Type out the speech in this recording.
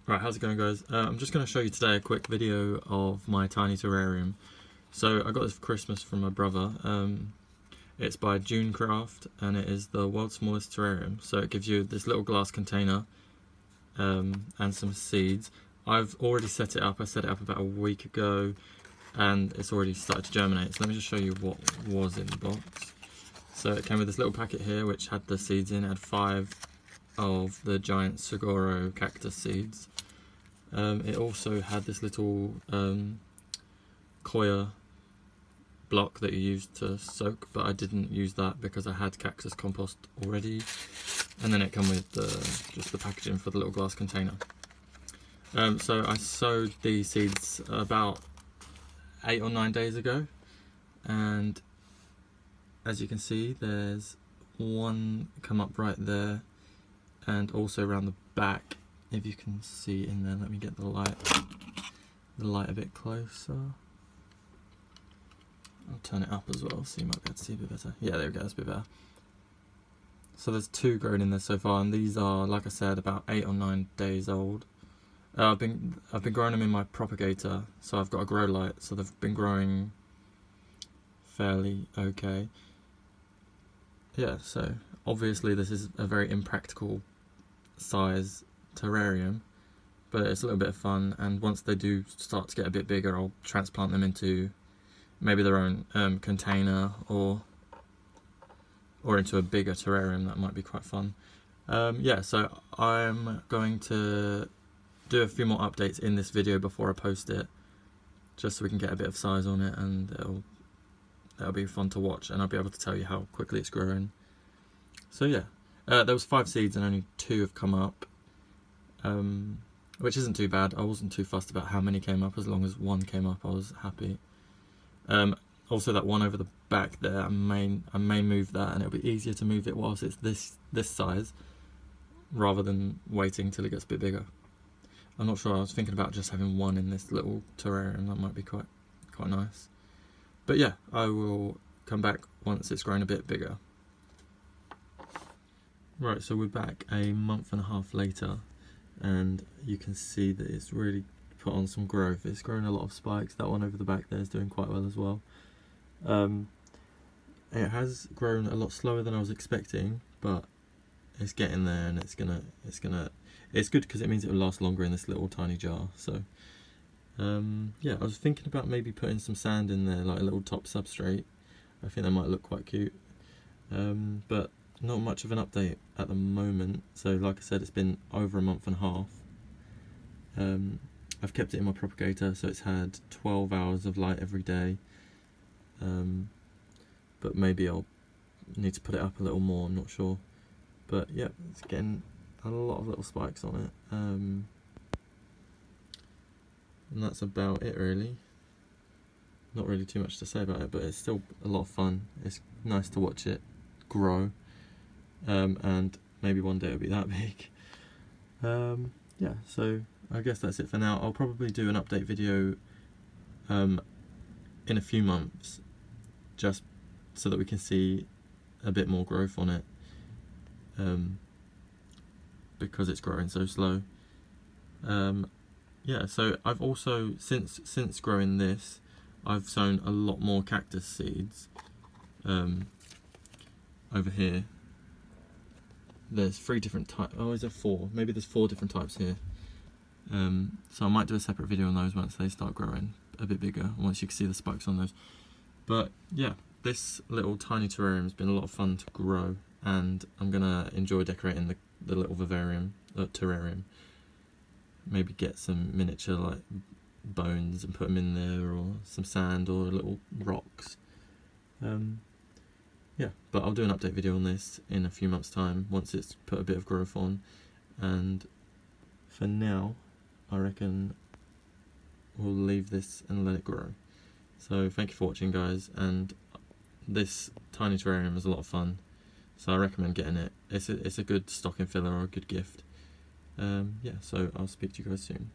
Right, how's it going, guys? I'm just going to show you today a quick video of my tiny terrarium. So I got this for Christmas from my brother. It's by Craft, and it is the world's smallest terrarium. So it gives you this little glass container and some seeds. I've already set it up. I set it up about a week ago, and it's already started to germinate. So let me just show you what was in the box. So it came with this little packet here, which had the seeds in. It had 5 of the giant Saguaro cactus seeds. It also had this little coir block that you use to soak, but I didn't use that because I had cactus compost already. And then it came with just the packaging for the little glass container. So I sowed the seeds about 8 or 9 days ago, and as you can see, there's one come up right there, and also around the back, if you can see in there. Let me get the light a bit closer. I'll turn it up as well so you might be able to see a bit better. Yeah, there we go, that's a bit better. So there's 2 grown in there so far, and these are, like I said, about 8 or 9 days old. I've been growing them in my propagator, so I've got a grow light, so they've been growing fairly okay. Yeah, so obviously this is a very impractical size terrarium, but it's a little bit of fun, and once they do start to get a bit bigger, I'll transplant them into maybe their own container or into a bigger terrarium. That might be quite fun. Yeah, so I'm going to do a few more updates in this video before I post it, just so we can get a bit of size on it, and that'll be fun to watch, and I'll be able to tell you how quickly it's growing. So yeah, there was 5 seeds and only 2 have come up, which isn't too bad. I wasn't too fussed about how many came up. As long as 1 came up, I was happy. Also, that one over the back there, I may move that, and it'll be easier to move it whilst it's this size, rather than waiting till it gets a bit bigger. I'm not sure. I was thinking about just having 1 in this little terrarium. That might be quite nice. But yeah, I will come back once it's grown a bit bigger. Right, so we're back a month and a half later, and you can see that it's really put on some growth. It's grown a lot of spikes. That one over the back there is doing quite well as well. It has grown a lot slower than I was expecting, but it's getting there, and it's good because it means it will last longer in this little tiny jar. So yeah, I was thinking about maybe putting some sand in there, like a little top substrate. I think that might look quite cute, but not much of an update at the moment. So like I said, it's been over a month and a half. I've kept it in my propagator, so it's had 12 hours of light every day, but maybe I'll need to put it up a little more, I'm not sure. But yeah, it's getting a lot of little spikes on it, and that's about it really. Not really too much to say about it, but it's still a lot of fun. It's nice to watch it grow, and maybe one day it'll be that big. Yeah, so I guess that's it for now. I'll probably do an update video in a few months, just so that we can see a bit more growth on it, because it's growing so slow. Yeah, so I've also, since growing this, I've sown a lot more cactus seeds. Over here, there's 3 different types. Oh, is there 4? Maybe there's 4 different types here. So I might do a separate video on those once they start growing a bit bigger, once you can see the spikes on those. But yeah, this little tiny terrarium has been a lot of fun to grow, and I'm gonna enjoy decorating the little terrarium. Maybe get some miniature like bones and put them in there, or some sand or little rocks. Yeah, but I'll do an update video on this in a few months' time, once it's put a bit of growth on. And for now, I reckon we'll leave this and let it grow. So thank you for watching, guys, and this tiny terrarium is a lot of fun, so I recommend getting it. It's a good stocking filler or a good gift. Yeah, so I'll speak to you guys soon.